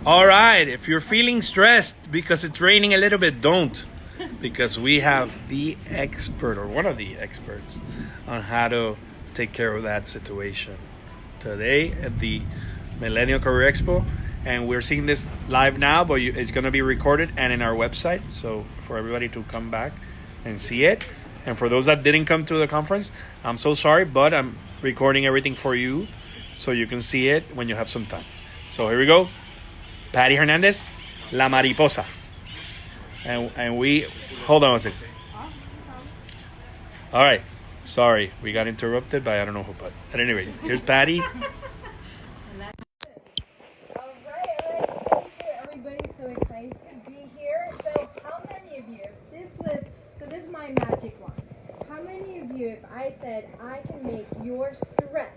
All right, if you're feeling stressed because it's raining a little bit, don't. Because we have the expert, or one of the experts, on how to take care of that situation today at the Millennial Career Expo. And we're seeing this live now, but it's going to be recorded and in our website. So for everybody to come back and see it. And for those that didn't come to the conference, I'm so sorry, but I'm recording everything for you so you can see it when you have some time. So here we go. Patty Hernandez, La Mariposa. And we, hold on a second. All right. Sorry, we got interrupted by I don't know who, but at any rate, here's Patty. All right. Thank you, everybody. So excited to be here. So how many of you, this is my magic wand. How many of you, if I said I can make your stress,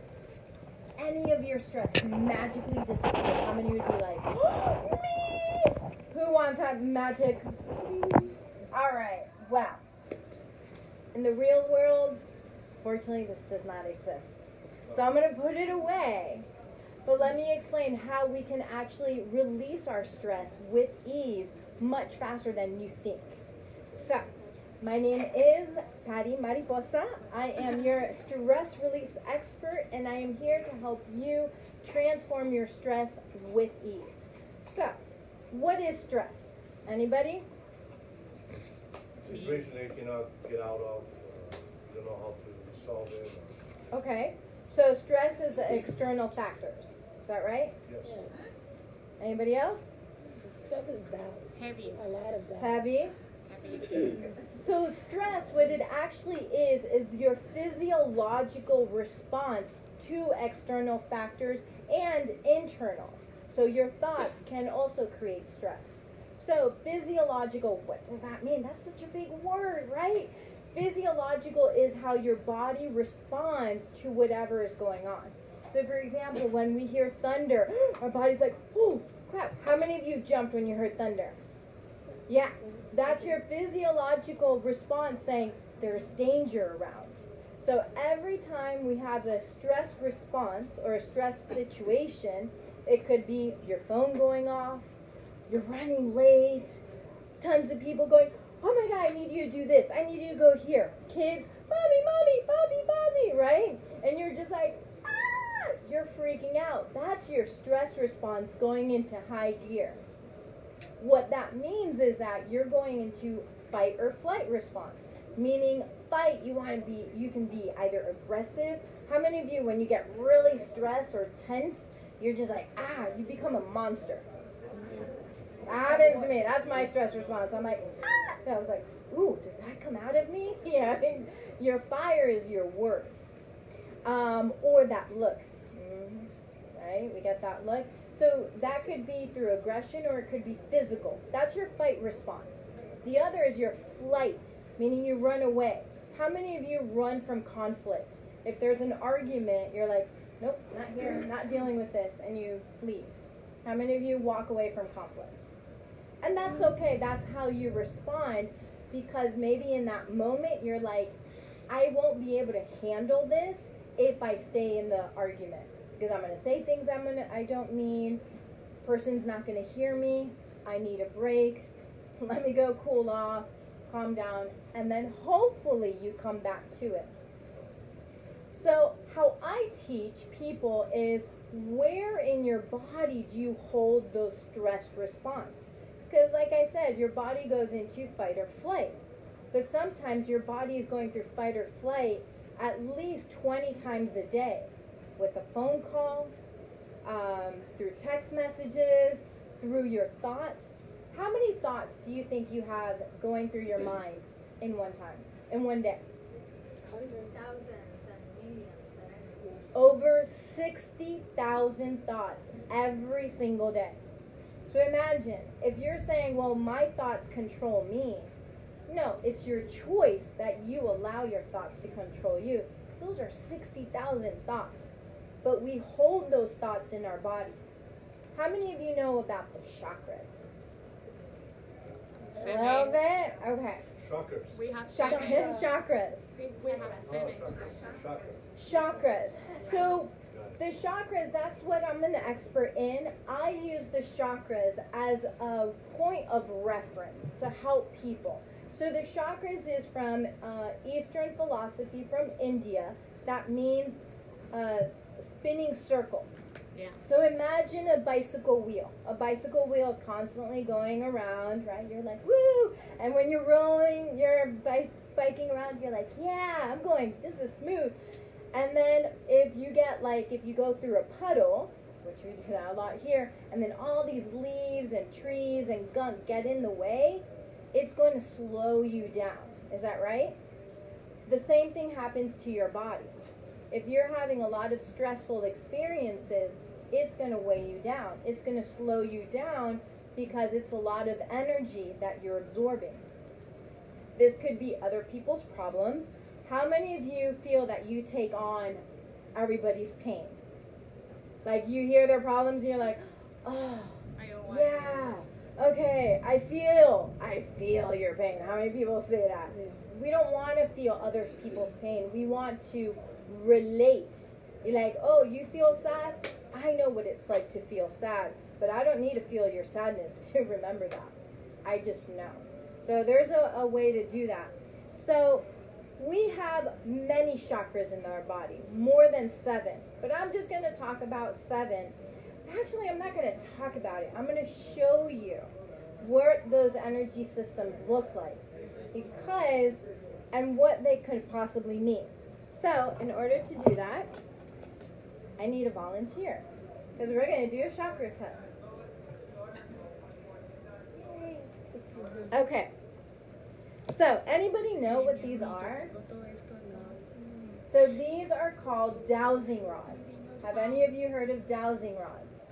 any of your stress magically disappear, how many would be like, me? Who wants that magic? All right, wow. In the real world, fortunately, this does not exist. So I'm going to put it away. But let me explain how we can actually release our stress with ease much faster than you think. So, my name is Patty Mariposa. I am your stress release expert, and I am here to help you transform your stress with ease. So, what is stress? Anybody? Situation that you cannot get out of, you don't know how to solve it. Okay, so stress is the external factors. Is that right? Yes. Anybody else? Stress is bad. Heavy. A lot of It's that. heavy. So stress, what it actually is your physiological response to external factors and internal. So your thoughts can also create stress. So physiological, what does that mean? That's such a big word, right? Physiological is how your body responds to whatever is going on. So for example, when we hear thunder, our body's like, oh crap. How many of you jumped when you heard thunder? Yeah, that's your physiological response saying there's danger around. So every time we have a stress response or a stress situation, it could be your phone going off, you're running late, tons of people going, oh my God, I need you to do this. I need you to go here. Kids, mommy, right? And you're just like, ah, you're freaking out. That's your stress response going into high gear. What that means is that you're going into fight or flight response. Meaning fight, you can be either aggressive. How many of you, when you get really stressed or tense, you're just like, you become a monster? That happens to me. That's my stress response. I'm like, I was like, ooh, did that come out of me? Yeah, your fire is your words. Or that look. Right? We get that look. So that could be through aggression or it could be physical. That's your fight response. The other is your flight, meaning you run away. How many of you run from conflict? If there's an argument, you're like, nope, not here, not dealing with this, and you leave. How many of you walk away from conflict? And that's okay. That's how you respond, because maybe in that moment you're like, I won't be able to handle this if I stay in the argument, because I'm going to say things I don't mean. Person's not going to hear me. I need a break. Let me go cool off, calm down, and then hopefully you come back to it. So how I teach people is, where in your body do you hold those stress response? Because like I said, your body goes into fight or flight. But sometimes your body is going through fight or flight at least 20 times a day. With a phone call, through text messages, through your thoughts. How many thoughts do you think you have going through your mind in one time, in one day? Thousands and millions. Over 60,000 thoughts every single day. So imagine, if you're saying, well, my thoughts control me. No, it's your choice that you allow your thoughts to control you. So those are 60,000 thoughts. But we hold those thoughts in our bodies. How many of you know about the chakras? A little bit? Okay. Shockers. We have Chakras. We have seven. Chakras. So the chakras, that's what I'm an expert in. I use the chakras as a point of reference to help people. So the chakras is from Eastern philosophy from India. That means spinning circle. Yeah. So imagine a bicycle wheel. A bicycle wheel is constantly going around, right? You're like, woo! And when you're rolling, you're biking around, you're like, yeah, I'm going, this is smooth. And then if you go through a puddle, which we do that a lot here, and then all these leaves and trees and gunk get in the way, it's going to slow you down. Is that right? The same thing happens to your body. If you're having a lot of stressful experiences, it's going to weigh you down. It's going to slow you down because it's a lot of energy that you're absorbing. This could be other people's problems. How many of you feel that you take on everybody's pain? Like you hear their problems and you're like, oh, yeah, okay, I feel your pain. How many people say that? We don't want to feel other people's pain. We want to relate. You're like, oh, you feel sad? I know what it's like to feel sad, but I don't need to feel your sadness to remember that. I just know. So there's a way to do that. So we have many chakras in our body, more than 7. But I'm just going to talk about 7. Actually, I'm not going to talk about it. I'm going to show you what those energy systems look like and what they could possibly mean. So in order to do that, I need a volunteer because we're going to do a chakra test. Okay. So anybody know what these are? So these are called dowsing rods. Have any of you heard of dowsing rods?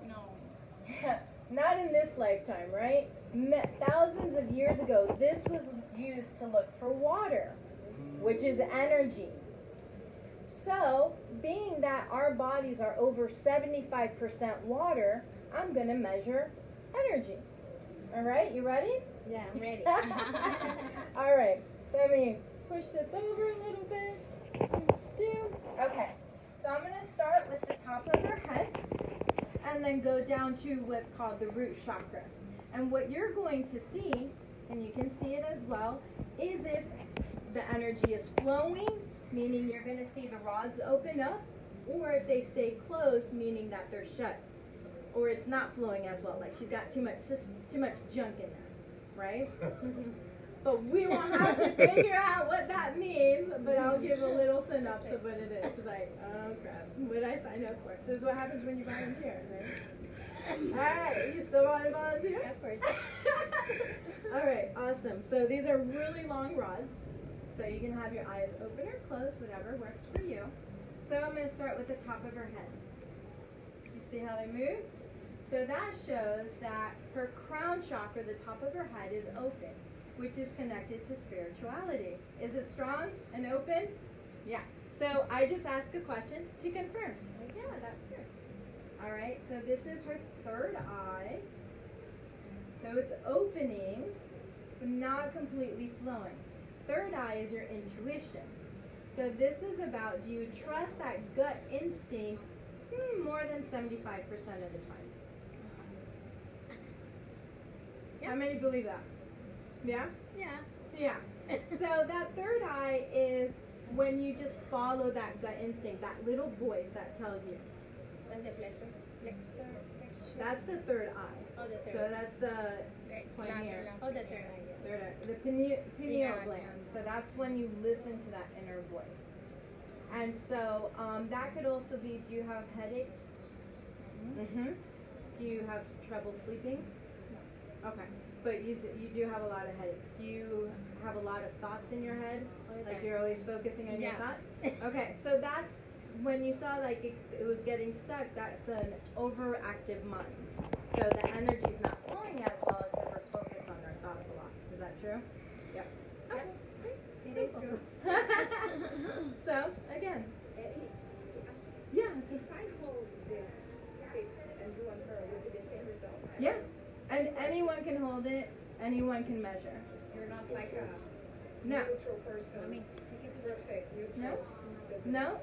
No. Not in this lifetime, right? Thousands of years ago, this was used to look for water, which is energy. So, being that our bodies are over 75% water, I'm going to measure energy. All right, you ready? Yeah, I'm ready. All right, let me push this over a little bit. Okay, so I'm going to start with the top of her head and then go down to what's called the root chakra. And what you're going to see, and you can see it as well, is if the energy is flowing, meaning you're going to see the rods open up, or if they stay closed, meaning that they're shut, or it's not flowing as well, like she's got too much junk in there, right? But we won't have to figure out what that means, but I'll give a little synopsis of what it is. It's like, oh crap, what did I sign up for? This is what happens when you volunteer, right? All right, you still want to volunteer? Yeah, of course. All right, awesome. So these are really long rods. So you can have your eyes open or closed, whatever works for you. So I'm going to start with the top of her head. You see how they move? So that shows that her crown chakra, the top of her head, is open, which is connected to spirituality. Is it strong and open? Yeah. So I just ask a question to confirm. Like, yeah, that fits. All right, so this is her third eye. So it's opening, but not completely flowing. Third eye is your intuition. So this is about, do you trust that gut instinct more than 75% of the time? How many believe that? Yeah? Yeah. Yeah. So that third eye is when you just follow that gut instinct, that little voice that tells you. What's the flexor? That's the third eye. Oh, the third. So that's the point here. Oh, the third eye. Yeah. Third eye. The pineal Yeah. gland. So that's when you listen to that inner voice. And so that could also be, do you have headaches? Mm-hmm. Do you have trouble sleeping? No. Okay. But you do have a lot of headaches. Do you have a lot of thoughts in your head? Like you're always focusing on your thoughts? Okay, so that's when you saw like it was getting stuck, that's an overactive mind. So the energy's not flowing as well because we're focused on our thoughts a lot. Is that true? Yep. Okay. It is true. So, again. Yeah. If I hold this sticks and do on her, will be the same results? Yeah. And anyone can hold it, anyone can measure. You're not like a No. neutral person. I mean, take it. Perfect, neutral. No. No?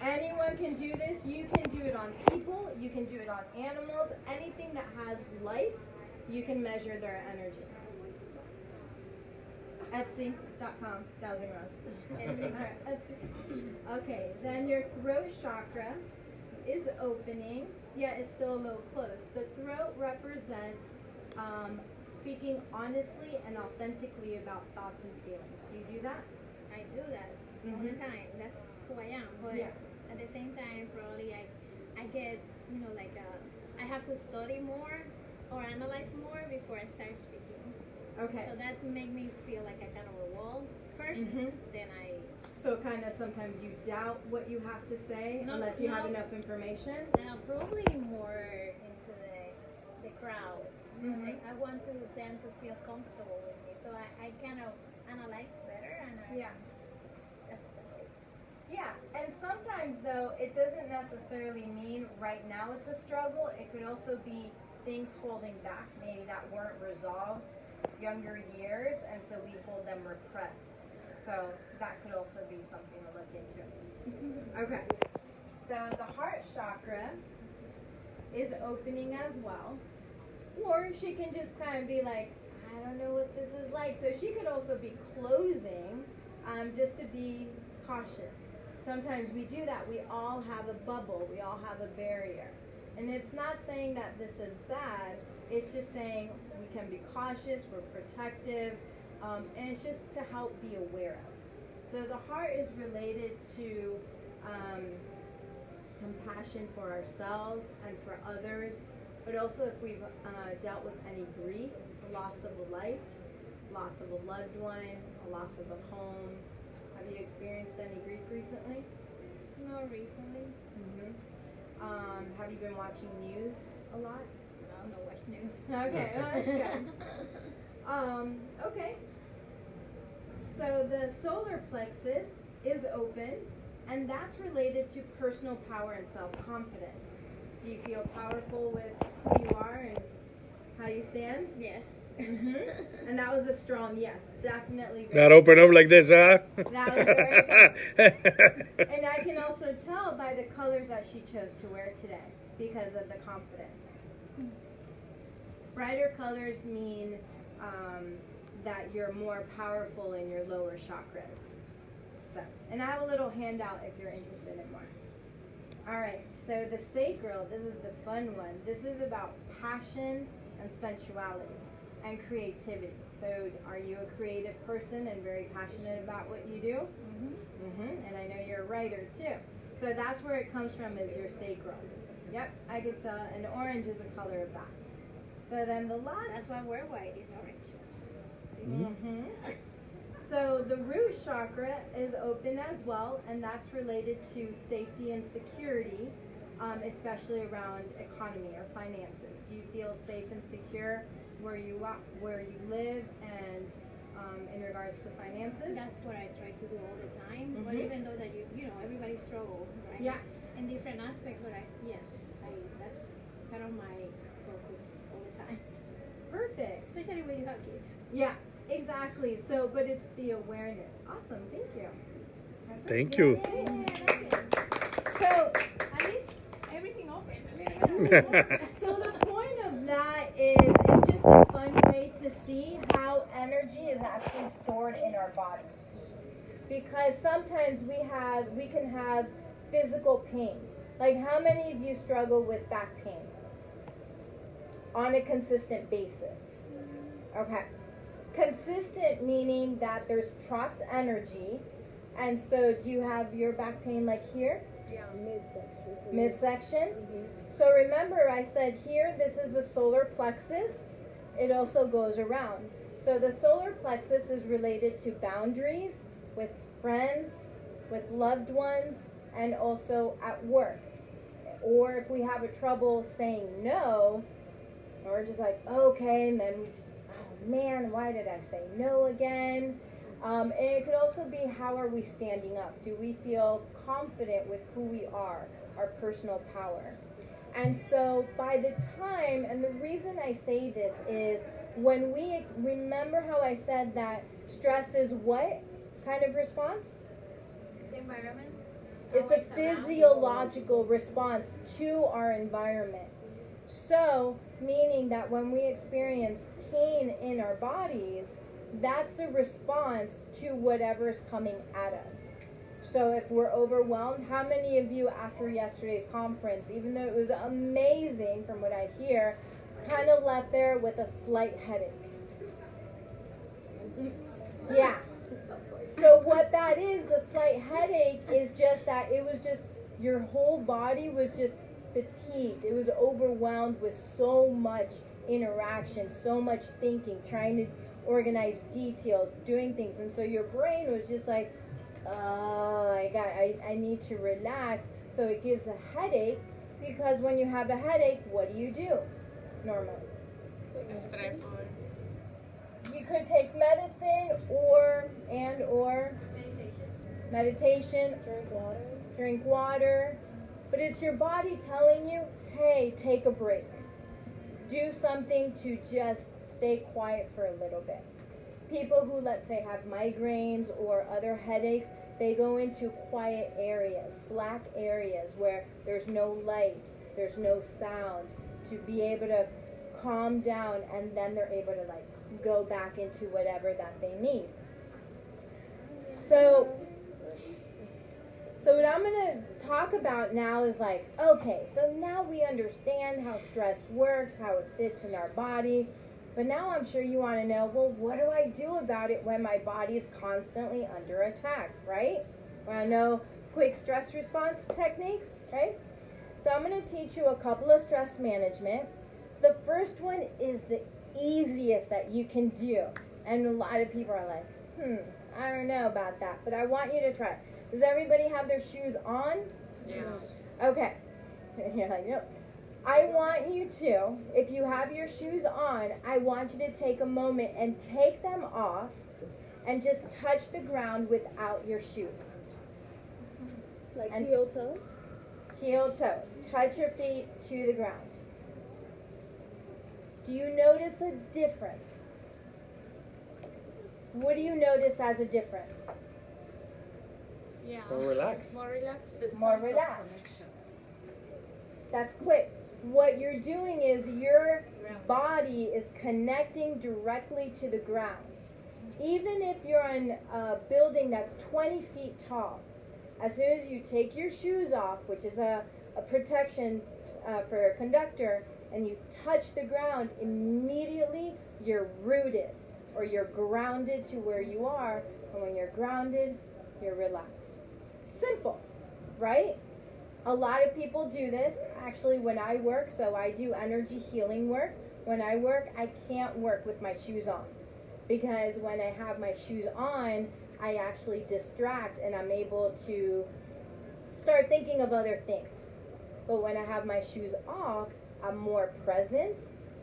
Anyone can do this. You can do it on people. You can do it on animals. Anything that has life, you can measure their energy. Etsy.com, Dowsing Rods. Alright, Etsy. Okay, then your throat chakra is opening. Yeah, it's still a little closed. The throat represents speaking honestly and authentically about thoughts and feelings. Do you do that? I do that all the time. That's who I am. But Yeah. at the same time, probably I get, I have to study more or analyze more before I start speaking. Okay. So that make me feel like I kind of a wall first, then I. So kind of sometimes you doubt what you have to say unless you have enough information. Now probably more into the crowd. Like I want them to feel comfortable with me, so I kind of analyze better and that's Yeah, and sometimes though it doesn't necessarily mean right now it's a struggle. It could also be things holding back, maybe that weren't resolved younger years, and so we hold them repressed. So that could also be something to look into. Okay, so the heart chakra is opening as well, or she can just kind of be like, I don't know what this is like. So she could also be closing, just to be cautious. Sometimes we do that. We all have a bubble. We all have a barrier. And it's not saying that this is bad. It's just saying we can be cautious, we're protective, and it's just to help be aware of. So the heart is related to compassion for ourselves and for others, but also if we've dealt with any grief, loss of a life, loss of a loved one, a loss of a home. Have you experienced any grief recently? not recently. Have you been watching news a lot? I don't watch news. Okay, well, that's good. Okay. So the solar plexus is open, and that's related to personal power and self-confidence. Do you feel powerful with who you are and how you stand? Yes. And that was a strong yes, definitely. Not open up like this, huh? That was very good. And I can also tell by the colors that she chose to wear today because of the confidence. Brighter colors mean that you're more powerful in your lower chakras. So, and I have a little handout if you're interested in more. All right, so the sacral, this is the fun one. This is about passion and sensuality and creativity. So are you a creative person and very passionate about what you do? And I know you're a writer too. So that's where it comes from, is your sacral. Yep, I could tell, and orange is a color of that. So then the last... That's why we're white, is orange. So the root chakra is open as well, and that's related to safety and security, especially around economy or finances. Do you feel safe and secure where you live, and in regards to finances? That's what I try to do all the time. But even though that you know everybody struggles, right? Yeah. In different aspects, but that's kind of my focus all the time. Perfect. Especially when you have kids. Yeah, exactly. So, but it's the awareness. Awesome. Thank you. Thank you. Yeah, that's it. So, At least everything open a little bit. so the point of that is it's just a fun way to see how energy is actually stored in our bodies. Because sometimes we can have physical pains. Like, how many of you struggle with back pain on a consistent basis? Okay. Consistent meaning that there's trapped energy. And so do you have your back pain like here? Yeah, midsection. Midsection? So remember I said here, this is the solar plexus. It also goes around. So the solar plexus is related to boundaries with friends, with loved ones, and also at work. Or if we have a trouble saying no, or just like, okay, and then we just, oh man, why did I say no again? And it could also be, how are we standing up? Do we feel confident with who we are, our personal power? And so by the time, and the reason I say this is when we remember how I said that stress is what kind of response? The environment. It's a physiological response to our environment. So, meaning that when we experience pain in our bodies, that's the response to whatever's coming at us. So if we're overwhelmed, how many of you after yesterday's conference, even though it was amazing from what I hear, kind of left there with a slight headache? Yeah. So what that is, the slight headache, is just that it was just, your whole body was just fatigued. It was overwhelmed with so much interaction, so much thinking, trying to organize details, doing things. And so your brain was just like, oh, I need to relax. So it gives a headache, because when you have a headache, what do you do normally? You could take medicine or meditation, drink water, but it's your body telling you, hey, take a break. Do something to just stay quiet for a little bit. People who, let's say, have migraines or other headaches, they go into quiet areas, black areas where there's no light, there's no sound, to be able to calm down, and then they're able to like go back into whatever that they need. So what I'm going to talk about now is like, okay, so now we understand how stress works, how it fits in our body. But now I'm sure you want to know, well, what do I do about it when my body is constantly under attack, right? Want to know quick stress response techniques, right? So I'm going to teach you a couple of stress management. The first one is the easiest that you can do. And a lot of people are like, I don't know about that, but I want you to try it. Does everybody have their shoes on? Yes. Okay. You're like, nope. I want you to, if you have your shoes on, I want you to take a moment and take them off and just touch the ground without your shoes. Like heel toe? Heel toe. Touch your feet to the ground. Do you notice a difference? What do you notice as a difference? Yeah. More relaxed. More relaxed. More relaxed. That's quick. What you're doing is your body is connecting directly to the ground. Even if you're in a building that's 20 feet tall, as soon as you take your shoes off, which is a protection for a conductor, and you touch the ground, immediately you're rooted or you're grounded to where you are. And when you're grounded, you're relaxed. Simple, right? A lot of people do this. Actually, when I work, so I do energy healing work. When I work, I can't work with my shoes on, because when I have my shoes on, I actually distract and I'm able to start thinking of other things. But when I have my shoes off, I'm more present,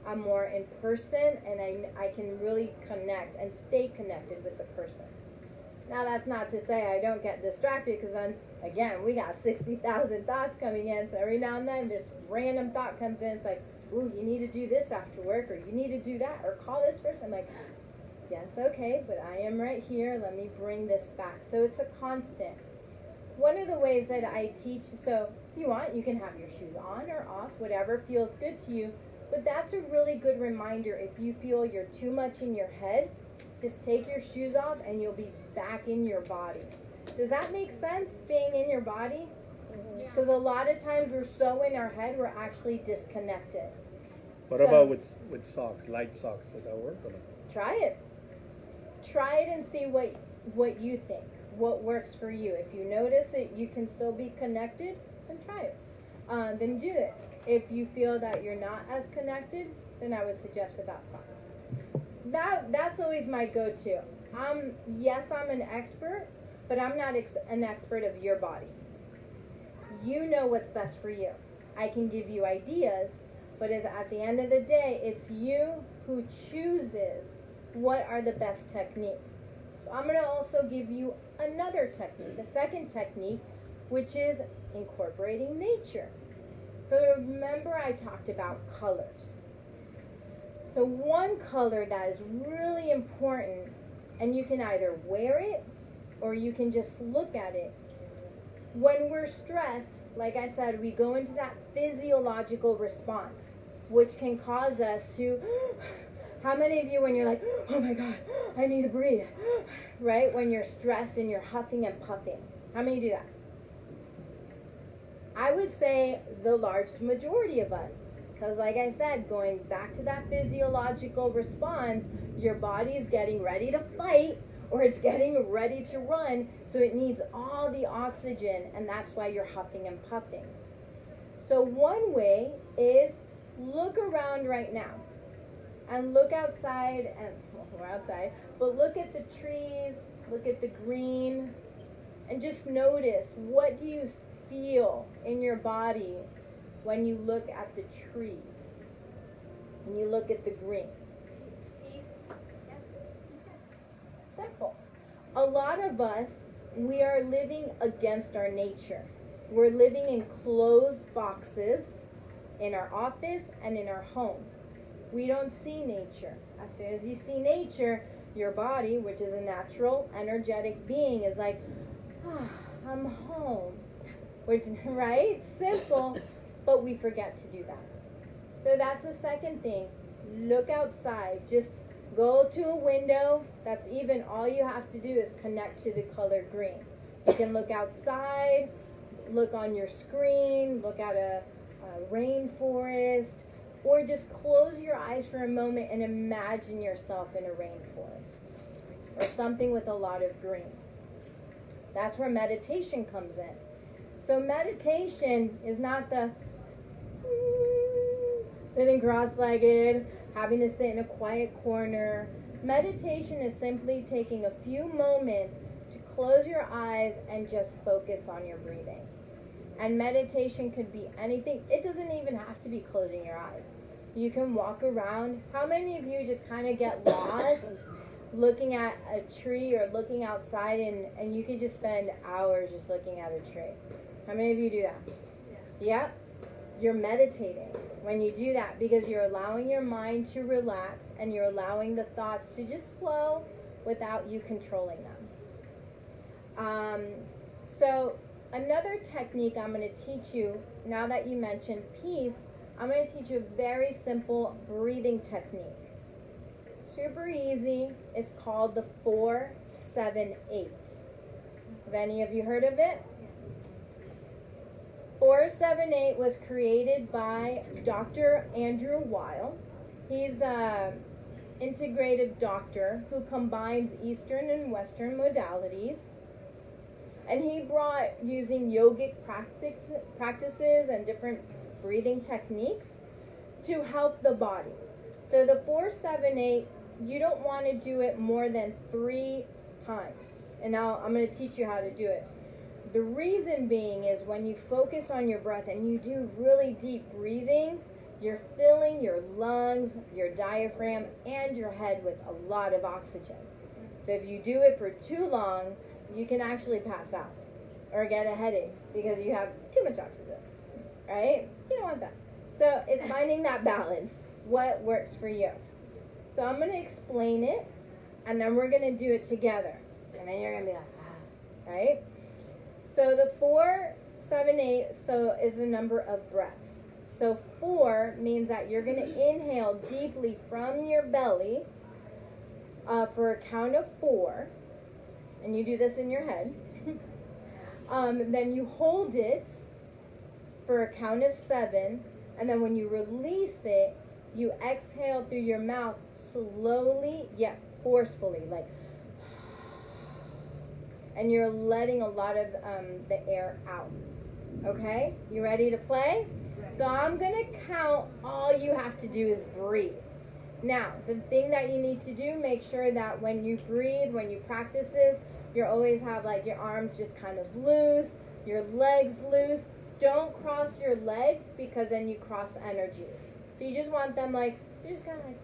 I'm more in person, and I can really connect and stay connected with the person. Now, that's not to say I don't get distracted, because then, again, we got 60,000 thoughts coming in, so every now and then this random thought comes in. It's like, ooh, you need to do this after work, or you need to do that, or call this person. I'm like, yes, okay, but I am right here. Let me bring this back. So it's a constant. One of the ways that I teach, so if you want, you can have your shoes on or off, whatever feels good to you, but that's a really good reminder. If you feel you're too much in your head, just take your shoes off and you'll be back in your body. Does that make sense, being in your body? Because a lot of times we're so in our head, we're actually disconnected. What about with socks, light socks? Does that work or not? Try it. Try it and see what you think, what works for you. If you notice that you can still be connected, then try it. Then do it. If you feel that you're not as connected, then I would suggest without socks. That's always my go-to. Yes, I'm an expert, but I'm not an expert of your body. You know what's best for you. I can give you ideas, but at the end of the day, it's you who chooses what are the best techniques. So I'm going to also give you another technique, a second technique, which is incorporating nature. So remember I talked about colors. So one color that is really important, and you can either wear it or you can just look at it, when we're stressed, like I said, we go into that physiological response, which can cause us to, how many of you, when you're like, oh my God, I need to breathe, right? When you're stressed and you're huffing and puffing. How many do that? I would say the large majority of us. Because like I said, going back to that physiological response, your body's getting ready to fight or it's getting ready to run, so it needs all the oxygen, and that's why you're huffing and puffing. So one way is look around right now and look outside, and well, we're outside, but look at the trees, look at the green, and just notice, what do you feel in your body when you look at the trees, when you look at the green? Simple. A lot of us, we are living against our nature. We're living in closed boxes in our office and in our home. We don't see nature. As soon as you see nature, your body, which is a natural, energetic being, is like, I'm home. Which, right? Simple, but we forget to do that. So that's the second thing. Look outside. Just go to a window. That's even all you have to do is connect to the color green. You can look outside, look on your screen, look at a rainforest, or just close your eyes for a moment and imagine yourself in a rainforest or something with a lot of green. That's where meditation comes in. So meditation is not the sitting cross-legged, having to sit in a quiet corner. Meditation is simply taking a few moments to close your eyes and just focus on your breathing. And meditation could be anything. It doesn't even have to be closing your eyes. You can walk around. How many of you just kind of get lost looking at a tree or looking outside, and you could just spend hours just looking at a tree? How many of you do that? Yeah? You're meditating when you do that, because you're allowing your mind to relax and you're allowing the thoughts to just flow without you controlling them. So another technique I'm going to teach you, now that you mentioned peace, I'm going to teach you a very simple breathing technique. Super easy. It's called the 4-7-8. Have any of you heard of it? 4-7-8 was created by Dr. Andrew Weil. He's an integrative doctor who combines Eastern and Western modalities. And he brought using yogic practices and different breathing techniques to help the body. So the 4-7-8, you don't want to do it more than 3 times. And now I'm going to teach you how to do it. The reason being is when you focus on your breath and you do really deep breathing, you're filling your lungs, your diaphragm, and your head with a lot of oxygen. So if you do it for too long, you can actually pass out or get a headache because you have too much oxygen, right? You don't want that. So it's finding that balance, what works for you. So I'm going to explain it, and then we're going to do it together. And then you're going to be like, right? So the 4-7-8 is the number of breaths. So 4 means that you're going to inhale deeply from your belly for a count of 4. And you do this in your head. Then you hold it for a count of 7. And then when you release it, you exhale through your mouth slowly yet forcefully, like, and you're letting a lot of the air out. Okay? You ready to play? So I'm going to count. All you have to do is breathe. Now, the thing that you need to do, make sure that when you breathe, when you practice this, you always have like your arms just kind of loose, your legs loose. Don't cross your legs because then you cross energies. So you just want them like, you're just kind of like,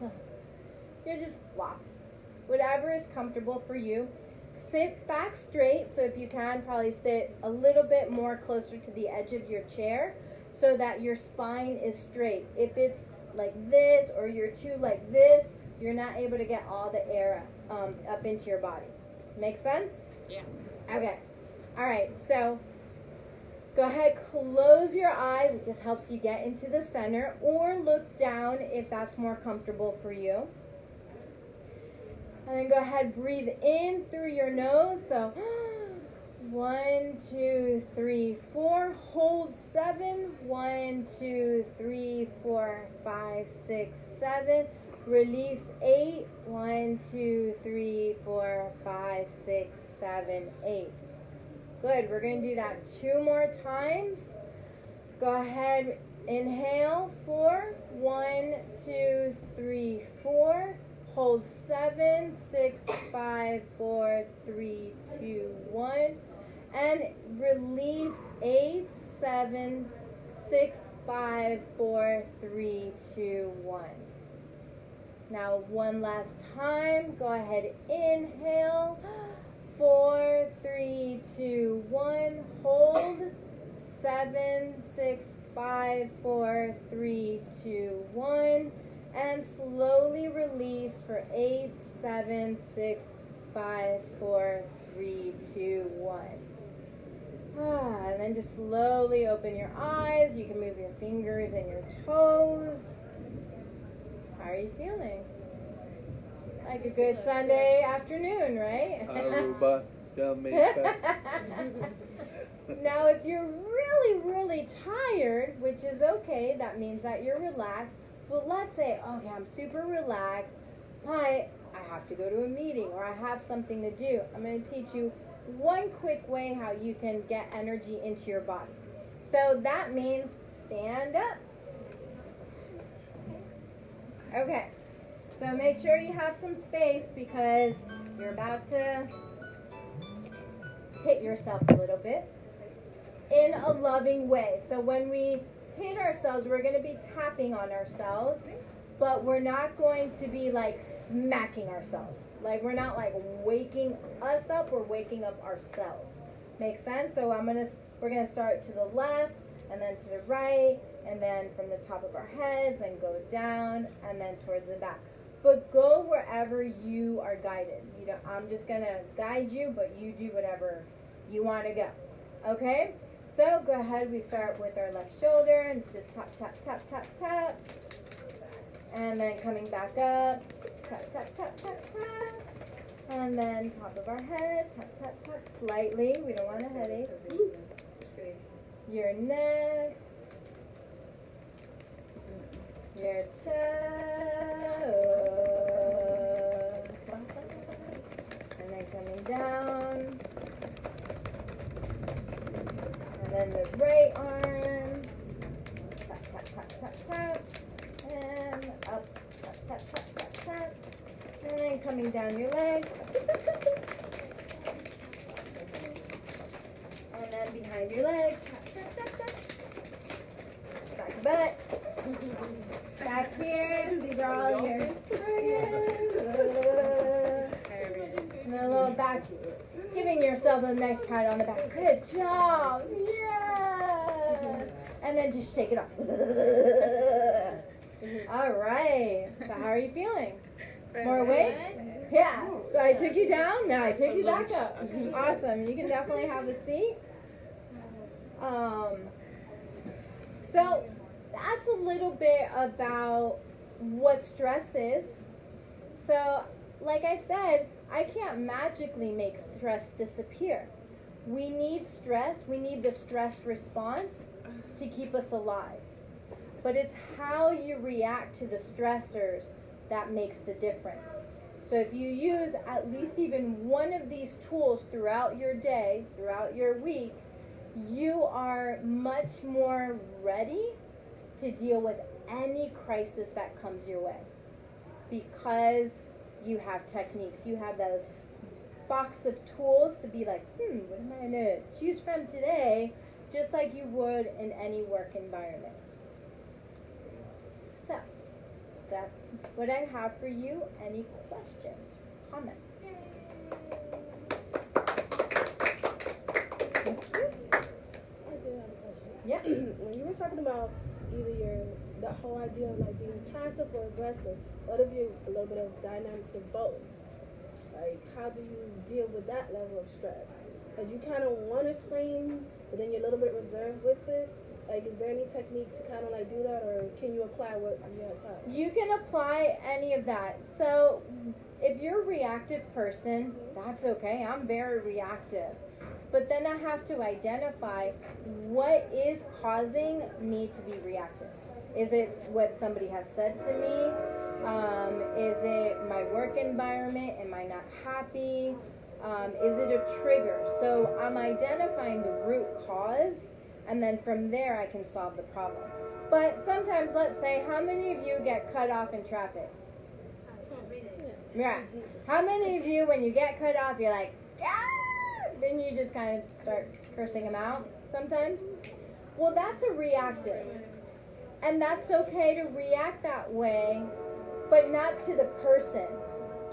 you're just flopped. Whatever is comfortable for you. Sit back straight, so if you can, probably sit a little bit more closer to the edge of your chair so that your spine is straight. If it's like this or you're too like this, you're not able to get all the air up into your body. Make sense? Yeah. Okay. All right, so Go ahead, close your eyes. It just helps you get into the center, or look down if that's more comfortable for you. And then go ahead, breathe in through your nose. So 1, 2, 3, 4. Hold 7. 1, 2, 3, 4, 5, 6, 7. Release 8. 1, 2, 3, 4, 5, 6, 7, 8. Good. We're going to do that 2 more times. Go ahead. Inhale. 4. 1, 2, 3, 4. Hold 7, 6, 5, 4, 3, 2, 1. And release 8, 7, 6, 5, 4, 3, 2, 1. Now one last time. Go ahead. Inhale. 4, 3, 2, 1. Hold 7, 6, 5, 4, 3, 2, 1. And slowly release for 8, 7, 6, 5, 4, 3, 2, 1. And then just slowly open your eyes. You can move your fingers and your toes. How are you feeling? Like a good Sunday afternoon, right? Aruba, Jamaica. Now, if you're really, really tired, which is okay, that means that you're relaxed. But let's say, okay, I'm super relaxed, but I have to go to a meeting or I have something to do. I'm going to teach you one quick way how you can get energy into your body. So that means stand up. Okay, so make sure you have some space because you're about to hit yourself a little bit in a loving way. So when we hit ourselves, we're going to be tapping on ourselves, but we're not going to be like smacking ourselves. Like we're not like waking us up, we're waking up ourselves. Make sense? So we're going to start to the left and then to the right and then from the top of our heads and go down and then towards the back. But go wherever you are guided. I'm just going to guide you, but you do whatever you want to go. Okay? So go ahead, we start with our left shoulder and just tap, tap, tap, tap, tap. And then coming back up, tap, tap, tap, tap, tap. And then top of our head, tap, tap, tap, slightly. We don't want a headache. Your neck. Your chest. And then coming down. And then the right arm, tap, tap, tap, tap, tap, and up, tap, tap, tap, tap, tap, and then coming down your leg, and then behind your legs, tap, tap, tap, tap, back butt, back here, these are all yours, and then a little back. Giving yourself a nice pat on the back. Good job. Yeah. And then just shake it off. All right. So how are you feeling? More weight? Yeah. So I took you down. Now I take you back up. Awesome. You can definitely have a seat. So that's a little bit about what stress is. So like I said, I can't magically make stress disappear. We need stress. We need the stress response to keep us alive. But it's how you react to the stressors that makes the difference. So if you use at least even one of these tools throughout your day, throughout your week, you are much more ready to deal with any crisis that comes your way. Because you have techniques. You have those box of tools to be like, what am I going to choose from today? Just like you would in any work environment. So, that's what I have for you. Any questions, comments? I do have a question. Yeah. When you were talking about either the whole idea of like being passive or aggressive, what if you're a little bit of dynamics of both? Like, how do you deal with that level of stress? Because you kind of want to scream but then you're a little bit reserved with it. Like, is there any technique to kind of like do that, or can you apply what you have taught? You can apply any of that. So if you're a reactive person, that's okay. I'm very reactive. But then I have to identify what is causing me to be reactive. Is it what somebody has said to me? Is it my work environment? Am I not happy? Is it a trigger? So I'm identifying the root cause, and then from there I can solve the problem. But sometimes, let's say, how many of you get cut off in traffic? Yeah. How many of you, when you get cut off, you're like, ah! Then you just kind of start cursing them out sometimes? Well, that's a reactive. And that's okay to react that way, but not to the person.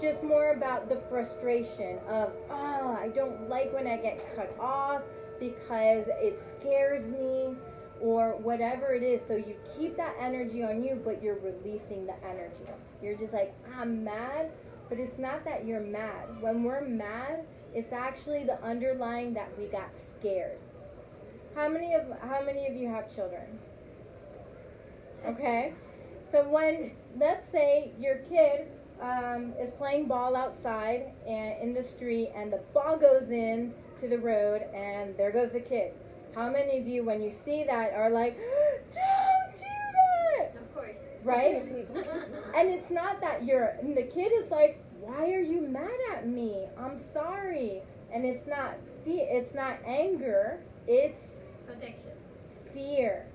Just more about the frustration of, oh, I don't like when I get cut off because it scares me, or whatever it is. So you keep that energy on you, but you're releasing the energy. You're just like, I'm mad, but it's not that you're mad. When we're mad, it's actually the underlying that we got scared. How many of you have children? Okay. So when, let's say your kid is playing ball outside and in the street, and the ball goes in to the road, and there goes the kid. How many of you, when you see that, are like, don't do that? Of course. Right? And it's not that and the kid is like, why are you mad at me? I'm sorry. And it's not anger, it's Protection. fear.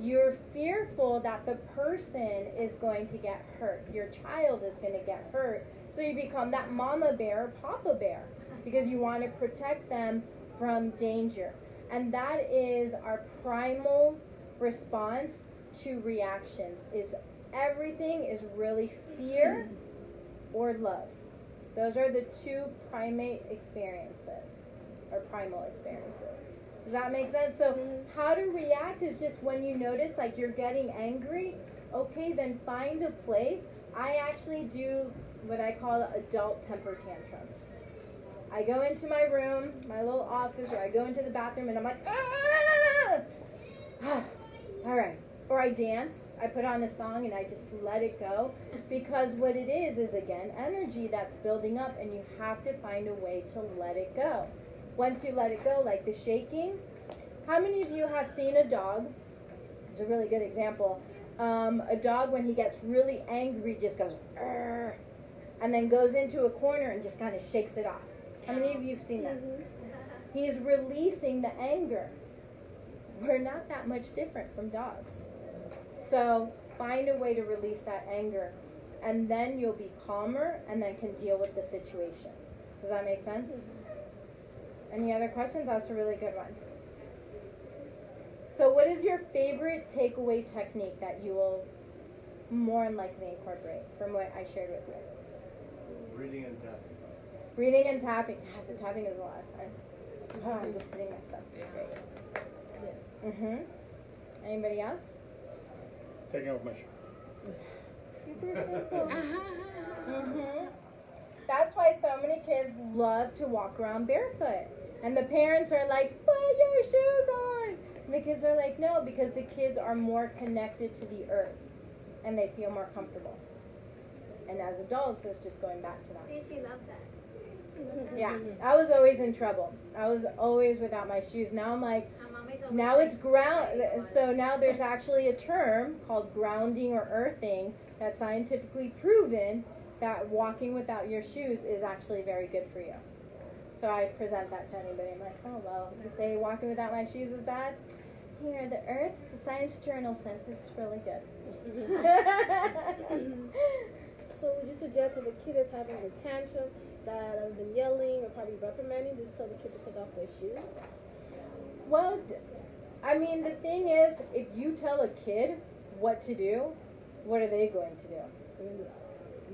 You're fearful that the person is going to get hurt. Your child is going to get hurt. So you become that mama bear or papa bear because you want to protect them from danger. And that is our primal response to reactions. Is everything is really fear or love. Those are the two primate experiences, or primal experiences. Does that make sense? So how to react is just when you notice like you're getting angry, okay, then find a place. I actually do what I call adult temper tantrums. I go into my room, my little office, or I go into the bathroom and I'm like, ah! All right. Or I dance, I put on a song and I just let it go. Because what it is again, energy that's building up, and you have to find a way to let it go. Once you let it go, like the shaking, how many of you have seen a dog? It's a really good example. A dog, when he gets really angry, just goes, "Arr," and then goes into a corner and just kind of shakes it off. How many of you have seen that? He's releasing the anger. We're not that much different from dogs. So find a way to release that anger, and then you'll be calmer and then can deal with the situation. Does that make sense? Any other questions? That's a really good one. So what is your favorite takeaway technique that you will more than likely incorporate from what I shared with you? Breathing and tapping. Breathing and tapping. The tapping is a lot of fun. I'm just hitting myself straight. Anybody else? Taking off my shoes. Super simple. That's why so many kids love to walk around barefoot. And the parents are like, put your shoes on. And the kids are like, no, because the kids are more connected to the earth. And they feel more comfortable. And as adults, it's just going back to that. See, she loved that. Yeah, I was always in trouble. I was always without my shoes. Now I'm like, now it's ground. So now there's actually a term called grounding or earthing that's scientifically proven that walking without your shoes is actually very good for you. So I present that to anybody. I'm like, oh, well, you say walking without my shoes is bad? Here, the earth, the Science Journal says it's really good. So would you suggest if a kid is having a tantrum that other than yelling or probably reprimanding, just tell the kid to take off their shoes? Well, I mean, the thing is, if you tell a kid what to do, what are they going to do?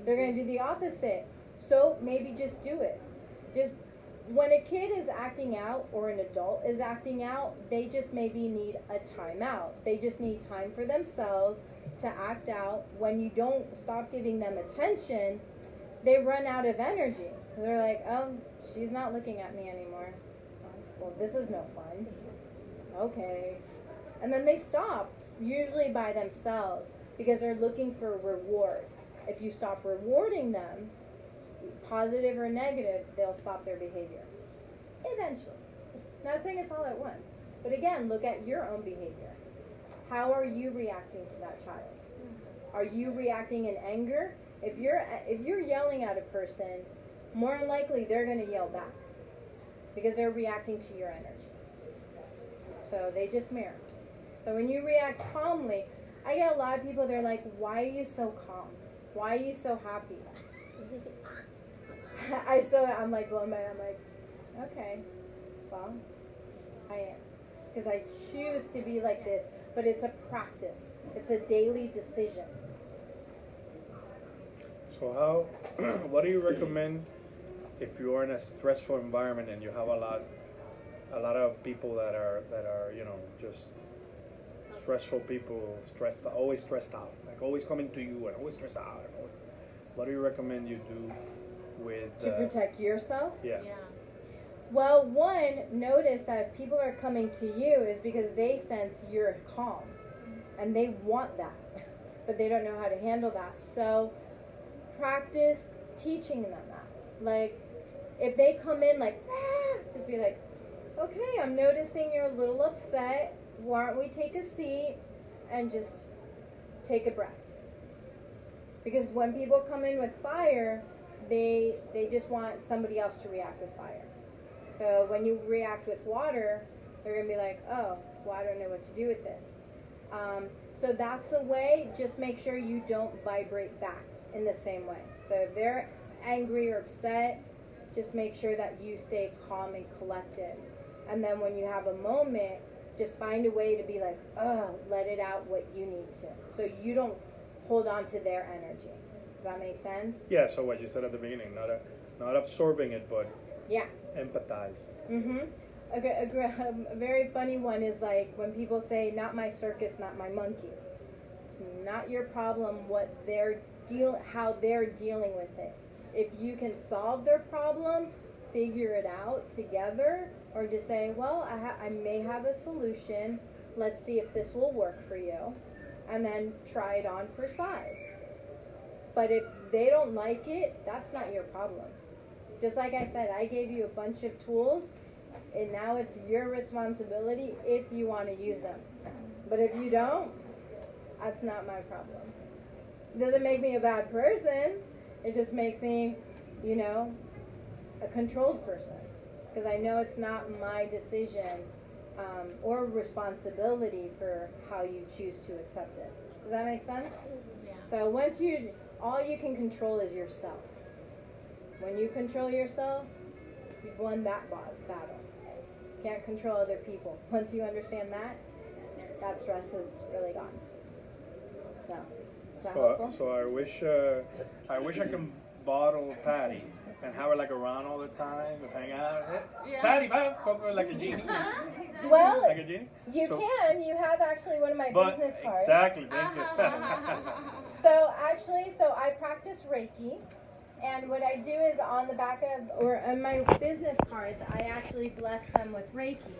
They're going to do the opposite. So maybe just do it. Just when a kid is acting out or an adult is acting out, they just maybe need a timeout. They just need time for themselves to act out. When you don't stop giving them attention, they run out of energy. They're like, oh, she's not looking at me anymore. Well, this is no fun. okay. And then they stop, usually by themselves, because they're looking for reward. If you stop rewarding them, positive or negative, they'll stop their behavior. Eventually. Not saying it's all at once. But again, look at your own behavior. How are you reacting to that child? Are you reacting in anger? If you're yelling at a person, more than likely they're going to yell back because they're reacting to your energy. So they just mirror. So when you react calmly, I get a lot of people, they're like, why are you so calm? Why are you so happy? I'm like going by, I'm like, okay, well, I am. Because I choose to be like this, but it's a practice. It's a daily decision. So what do you recommend if you're in a stressful environment and you have a lot of people that are just stressful people, always stressed out, like always coming to you and always stressed out. What do you recommend you do with to protect yourself? Yeah. Well, one, notice that if people are coming to you is because they sense you're calm and they want that, but they don't know how to handle that. So practice teaching them that. Like, if they come in like, just be like, okay, I'm noticing you're a little upset. Why don't we take a seat and just take a breath? Because when people come in with fire, they just want somebody else to react with fire. So when you react with water, they're going to be like, oh, well, I don't know what to do with this. So that's a way. Just make sure you don't vibrate back in the same way. So if they're angry or upset, just make sure that you stay calm and collected. And then when you have a moment, just find a way to be like, oh, let it out what you need to. So you don't hold on to their energy. Does that make sense? Yeah, so what you said at the beginning, not absorbing it, but yeah, empathize. Mm-hmm. A very funny one is like when people say, not my circus, not my monkey. It's not your problem how they're dealing with it. If you can solve their problem, figure it out together, or just say, well, I may have a solution. Let's see if this will work for you. And then try it on for size. But if they don't like it, that's not your problem. Just like I said, I gave you a bunch of tools, and now it's your responsibility if you want to use them. But if you don't, that's not my problem. It doesn't make me a bad person. It just makes me, a controlled person. Because I know it's not my decision or responsibility for how you choose to accept it. Does that make sense? Yeah. So all you can control is yourself. When you control yourself, you've won that battle. You can't control other people. Once you understand that stress is really gone. So, is that helpful? So I wish I can bottle Patty and have her like around all the time and hang out. Yeah. Patty, like a genie. Well, Like a genie? you can. You have actually one of my business cards. Exactly, thank you. So I practice Reiki, and what I do is on the back on my business cards, I actually bless them with Reiki.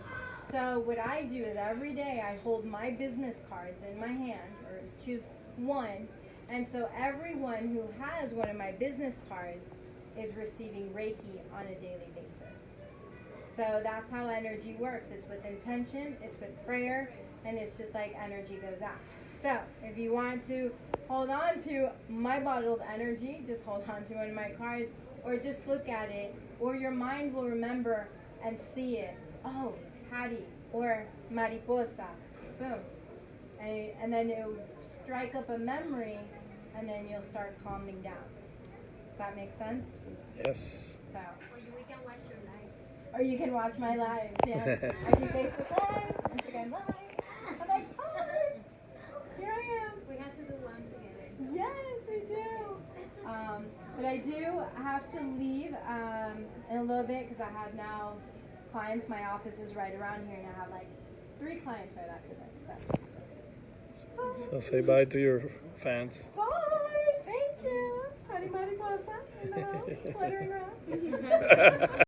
So what I do is every day I hold my business cards in my hand, or choose one, and so everyone who has one of my business cards is receiving Reiki on a daily basis. So that's how energy works. It's with intention, it's with prayer, and it's just like energy goes out. So if you want to hold on to my bottle of energy, just hold on to one of my cards, or just look at it, or your mind will remember and see it. Oh, Patty, or Mariposa, boom. And then it will strike up a memory, and then you'll start calming down. Does that make sense? Yes. So. We can watch your live. Or you can watch my lives, yeah. I do Facebook lives, Instagram lives. I'm like, hi, here I am. We have to do one together. Yes, we do. But I do have to leave in a little bit because I have now clients. My office is right around here, and I have like 3 clients right after this. So say bye to your fans. Bye, thank you. Honey Mariposa in the house, fluttering around.